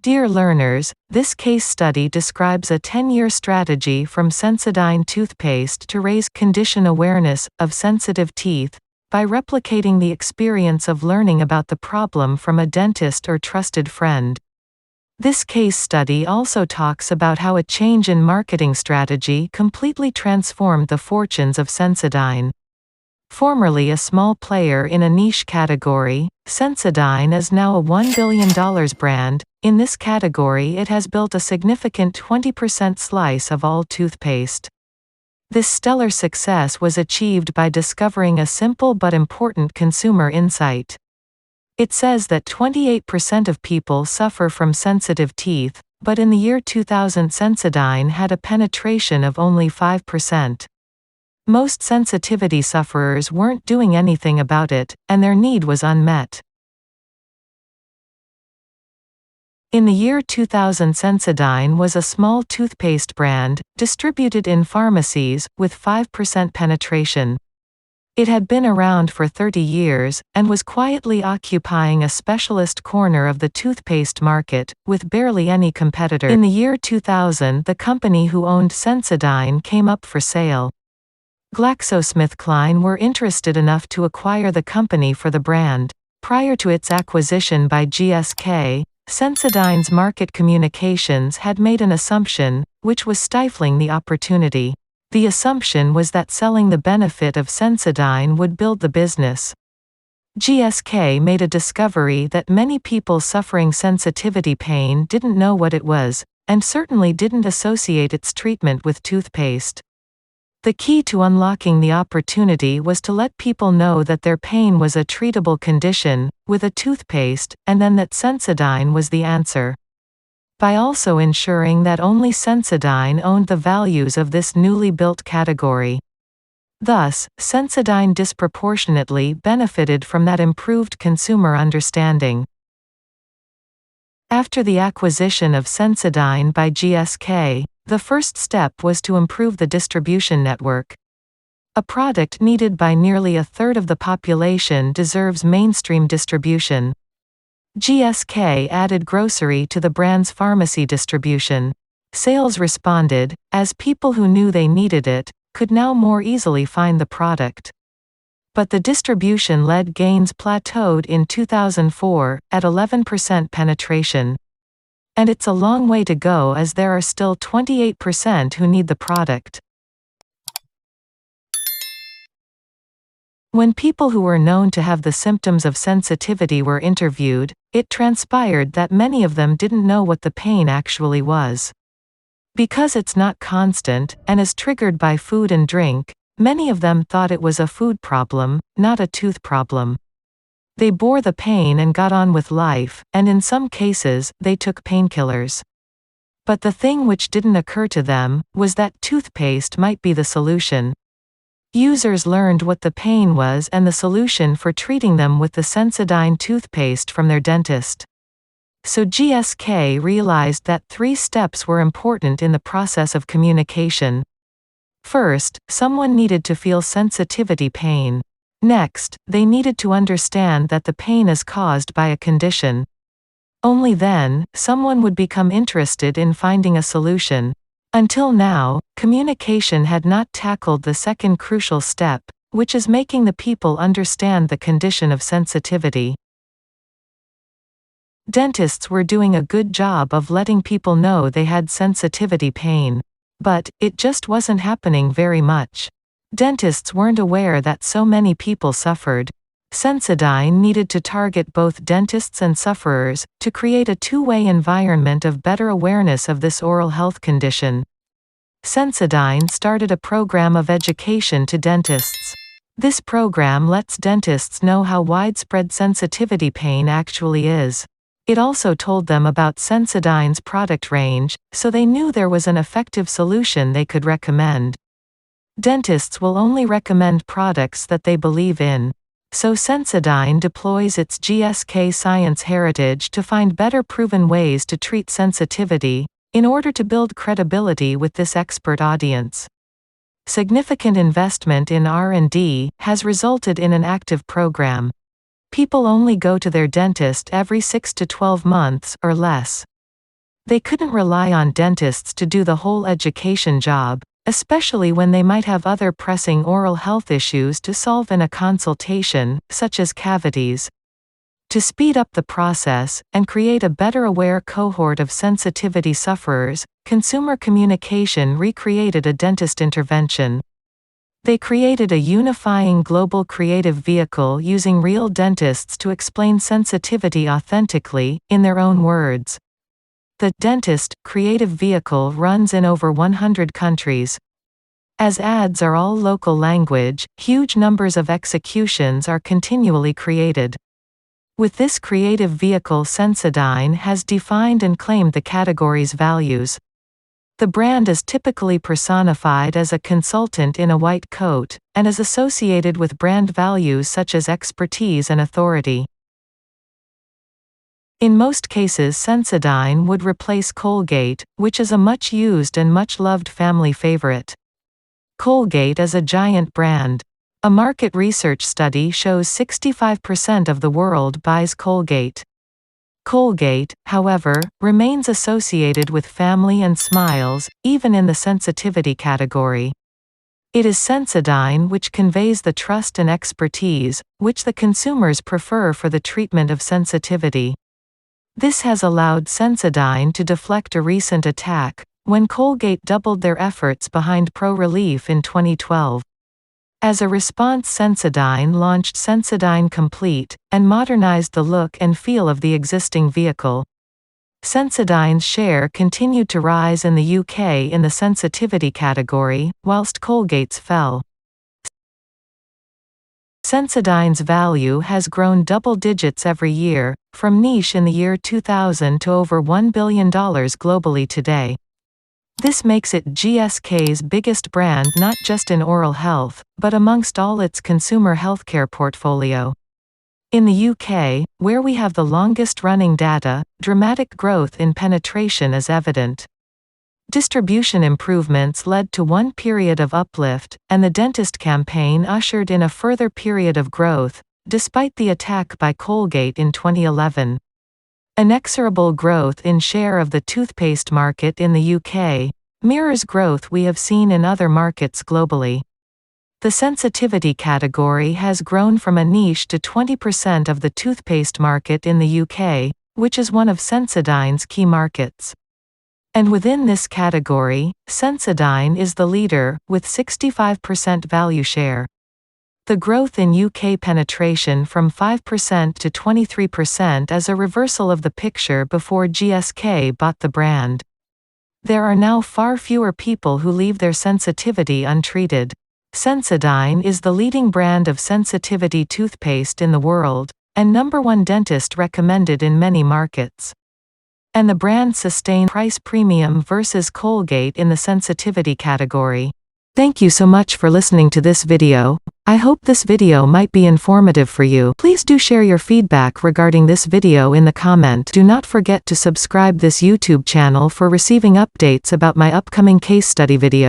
Dear learners, this case study describes a 10-year strategy from Sensodyne toothpaste to raise condition awareness of sensitive teeth by replicating the experience of learning about the problem from a dentist or trusted friend. This case study also talks about how a change in marketing strategy completely transformed the fortunes of Sensodyne. Formerly a small player in a niche category, Sensodyne is now a $1 billion brand. In this category, it has built a significant 20% slice of all toothpaste. This stellar success was achieved by discovering a simple but important consumer insight. It says that 28% of people suffer from sensitive teeth, but in the year 2000 Sensodyne had a penetration of only 5%. Most sensitivity sufferers weren't doing anything about it, and their need was unmet. In the year 2000 Sensodyne was a small toothpaste brand, distributed in pharmacies, with 5% penetration. It had been around for 30 years, and was quietly occupying a specialist corner of the toothpaste market, with barely any competitor. In the year 2000 the company who owned Sensodyne came up for sale. GlaxoSmithKline were interested enough to acquire the company for the brand. Prior to its acquisition by GSK, Sensodyne's market communications had made an assumption, which was stifling the opportunity. The assumption was that selling the benefit of Sensodyne would build the business. GSK made a discovery that many people suffering sensitivity pain didn't know what it was, and certainly didn't associate its treatment with toothpaste. The key to unlocking the opportunity was to let people know that their pain was a treatable condition, with a toothpaste, and then that Sensodyne was the answer. By also ensuring that only Sensodyne owned the values of this newly built category. Thus, Sensodyne disproportionately benefited from that improved consumer understanding. After the acquisition of Sensodyne by GSK, the first step was to improve the distribution network. A product needed by nearly a third of the population deserves mainstream distribution. GSK added grocery to the brand's pharmacy distribution. Sales responded, as people who knew they needed it could now more easily find the product. But the distribution-led gains plateaued in 2004, at 11% penetration. And it's a long way to go as there are still 28% who need the product. When people who were known to have the symptoms of sensitivity were interviewed, it transpired that many of them didn't know what the pain actually was. Because it's not constant, and is triggered by food and drink, many of them thought it was a food problem, not a tooth problem. They bore the pain and got on with life, and in some cases, they took painkillers. But the thing which didn't occur to them was that toothpaste might be the solution. Users learned what the pain was and the solution for treating them with the Sensodyne toothpaste from their dentist. So GSK realized that 3 steps were important in the process of communication. First, someone needed to feel sensitivity pain. Next, they needed to understand that the pain is caused by a condition. Only then, someone would become interested in finding a solution. Until now, communication had not tackled the second crucial step, which is making the people understand the condition of sensitivity. Dentists were doing a good job of letting people know they had sensitivity pain. But it just wasn't happening very much. Dentists weren't aware that so many people suffered. Sensodyne needed to target both dentists and sufferers, to create a two-way environment of better awareness of this oral health condition. Sensodyne started a program of education to dentists. This program lets dentists know how widespread sensitivity pain actually is. It also told them about Sensodyne's product range, so they knew there was an effective solution they could recommend. Dentists will only recommend products that they believe in. So Sensodyne deploys its GSK science heritage to find better proven ways to treat sensitivity, in order to build credibility with this expert audience. Significant investment in R&D has resulted in an active program. People only go to their dentist every 6 to 12 months or less. They couldn't rely on dentists to do the whole education job, especially when they might have other pressing oral health issues to solve in a consultation, such as cavities. To speed up the process, and create a better aware cohort of sensitivity sufferers, consumer communication recreated a dentist intervention. They created a unifying global creative vehicle using real dentists to explain sensitivity authentically, in their own words. The Dentist creative vehicle runs in over 100 countries. As ads are all local language, huge numbers of executions are continually created. With this creative vehicle, Sensodyne has defined and claimed the category's values. The brand is typically personified as a consultant in a white coat, and is associated with brand values such as expertise and authority. In most cases, Sensodyne would replace Colgate, which is a much used and much loved family favorite. Colgate is a giant brand. A market research study shows 65% of the world buys Colgate. Colgate, however, remains associated with family and smiles, even in the sensitivity category. It is Sensodyne which conveys the trust and expertise, which the consumers prefer for the treatment of sensitivity. This has allowed Sensodyne to deflect a recent attack, when Colgate doubled their efforts behind Pro Relief in 2012. As a response, Sensodyne launched Sensodyne Complete, and modernized the look and feel of the existing vehicle. Sensodyne's share continued to rise in the UK in the sensitivity category, whilst Colgate's fell. Sensodyne's value has grown double digits every year, from niche in the year 2000 to over $1 billion globally today. This makes it GSK's biggest brand not just in oral health, but amongst all its consumer healthcare portfolio. In the UK, where we have the longest running data, dramatic growth in penetration is evident. Distribution improvements led to one period of uplift, and the dentist campaign ushered in a further period of growth, despite the attack by Colgate in 2011. Inexorable growth in share of the toothpaste market in the UK mirrors growth we have seen in other markets globally. The sensitivity category has grown from a niche to 20% of the toothpaste market in the UK, which is one of Sensodyne's key markets. And within this category, Sensodyne is the leader, with 65% value share. The growth in UK penetration from 5% to 23% is a reversal of the picture before GSK bought the brand. There are now far fewer people who leave their sensitivity untreated. Sensodyne is the leading brand of sensitivity toothpaste in the world, and #1 dentist recommended in many markets. And the brand sustained price premium versus Colgate in the sensitivity category. Thank you so much for listening to this video. I hope this video might be informative for you. Please do share your feedback regarding this video in the comment. Do not forget to subscribe this YouTube channel for receiving updates about my upcoming case study video.